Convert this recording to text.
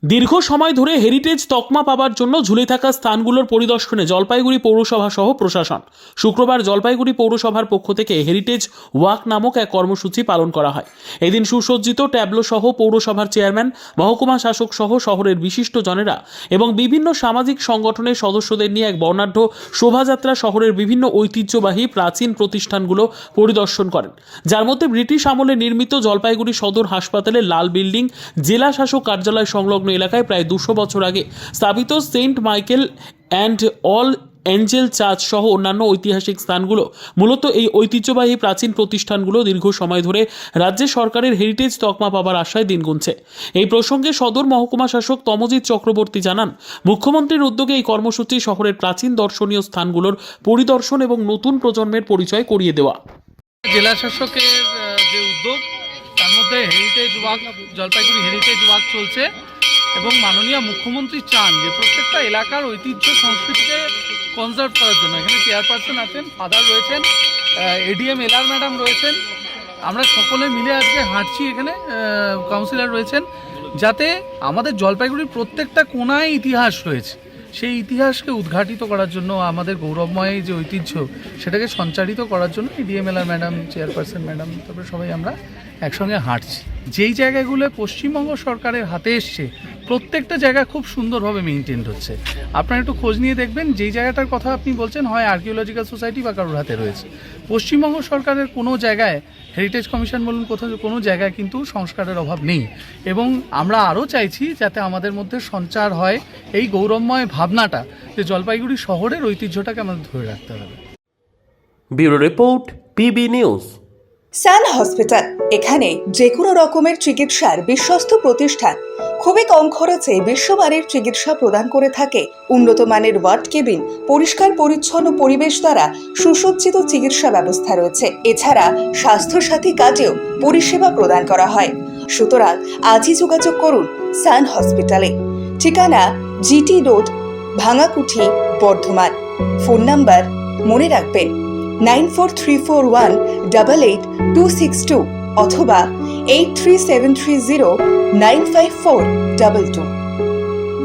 দীর্ঘ সময় ধরে হেরিটেজ তকমা পাবার জন্য ঝুলে থাকা স্থানগুলোর পরিদর্শনে জলপাইগুড়ি পৌরসভা সহ প্রশাসন। শুক্রবার জলপাইগুড়ি পৌরসভার পক্ষ থেকে হেরিটেজ ওয়াক নামক এক কর্মসূচি পালন করা হয়। এদিন সুসজ্জিত ট্যাবলো সহ পৌরসভার চেয়ারম্যান, মহকুমা শাসক সহ শহরের বিশিষ্ট জনেরা এবং বিভিন্ন সামাজিক সংগঠনের সদস্যদের নিয়ে এক বর্ণাঢ্য শোভাযাত্রা শহরের বিভিন্ন ঐতিহ্যবাহী প্রাচীন প্রতিষ্ঠানগুলো পরিদর্শন করেন, যার মধ্যে ব্রিটিশ আমলে নির্মিত জলপাইগুড়ি সদর হাসপাতালের লাল বিল্ডিং, জেলা শাসক কার্যালয় সংলগ্ন এলাকায় প্রায় 200 বছর আগে স্থাপিত Saint Michael and All Angel Church সহ অন্যান্য ঐতিহাসিক স্থানগুলো। মূলত এই ঐতিহ্যবাহী প্রাচীন প্রতিষ্ঠানগুলো দীর্ঘ সময় ধরে রাজ্য সরকারের হেরিটেজ তকমা পাবার আশায় দিন গুনছে। এই প্রসঙ্গে সদর মহকুমা শাসক তমজিৎ চক্রবর্তী জানান, মুখ্যমন্ত্রীর উদ্যোগে এই কর্মসূচি শহরের প্রাচীন দর্শনীয় স্থানগুলোর পরিদর্শন এবং নতুন প্রজন্মের পরিচয় করিয়ে দেওয়া। জেলা শাসকের যে উদ্যোগ, তার মধ্যে heritage walk, Jalpaiguri heritage walk চলছে এবং মাননীয় মুখ্যমন্ত্রী চান যে প্রত্যেকটা এলাকার ঐতিহ্য সংস্কৃতিকে কনজার্ভ করার জন্য। এখানে চেয়ারপারসন আছেন, ফাদার রয়েছেন, এডিএম এলআর ম্যাডাম রয়েছেন, আমরা সকলে মিলে আজকে হাঁটছি। এখানে কাউন্সিলর রয়েছেন, যাতে আমাদের জলপাইগুড়ির প্রত্যেকটা কোনায় ইতিহাস রয়েছে, সেই ইতিহাসকে উদ্ঘাটিত করার জন্য, আমাদের গৌরবময় যে ঐতিহ্য সেটাকে সঞ্চারিত করার জন্য ডিএমএলআর ম্যাডাম, চেয়ারপারসন ম্যাডাম, তারপরে সবাই আমরা একসঙ্গে হাঁটছি। যেই জায়গাগুলো পশ্চিমবঙ্গ সরকারের হাতে এসছে, প্রত্যেকটা জায়গা খুব সুন্দরভাবে মেনটেন হচ্ছে। আপনারা একটু খোঁজ নিয়ে দেখবেন, যেই জায়গাটার কথা আপনি বলছেন হয় আর্কিওলজিক্যাল সোসাইটি বা কারোর হাতে রয়েছে। পশ্চিমবঙ্গ সরকারের কোনো জায়গায়, হেরিটেজ কমিশন বলুন, কোথাও কোনো জায়গায় কিন্তু সংস্কারের অভাব নেই এবং আমরা আরও চাইছি যাতে আমাদের মধ্যে সঞ্চার হয় এই গৌরবময় ভাবনাটা, যে জলপাইগুড়ি শহরের ঐতিহ্যটাকে আমাদের ধরে রাখতে হবে। Bureau report, PB news. Sun hospital, এখানে যে কোনো রকমের চিকিৎসার বিশ্বস্ত প্রতিষ্ঠান। খুবই কম খরচে বিশ্বমানের চিকিৎসা প্রদান করে থাকে। উন্নত মানের ওয়ার্ড কেবিন, পরিষ্কার পরিচ্ছন্ন পরিবেশ দ্বারা সুসজ্জিত চিকিৎসা ব্যবস্থা রয়েছে। এছাড়া স্বাস্থ্যসাথী কাজেও পরিষেবা প্রদান করা হয়। সুতরাং আজই যোগাযোগ করুন সান হসপিটালে। ঠিকানা GT road, Bhangakuthi, Bardhaman. Phone number মনে রাখবেন 9434188262 অথবা 83730954222।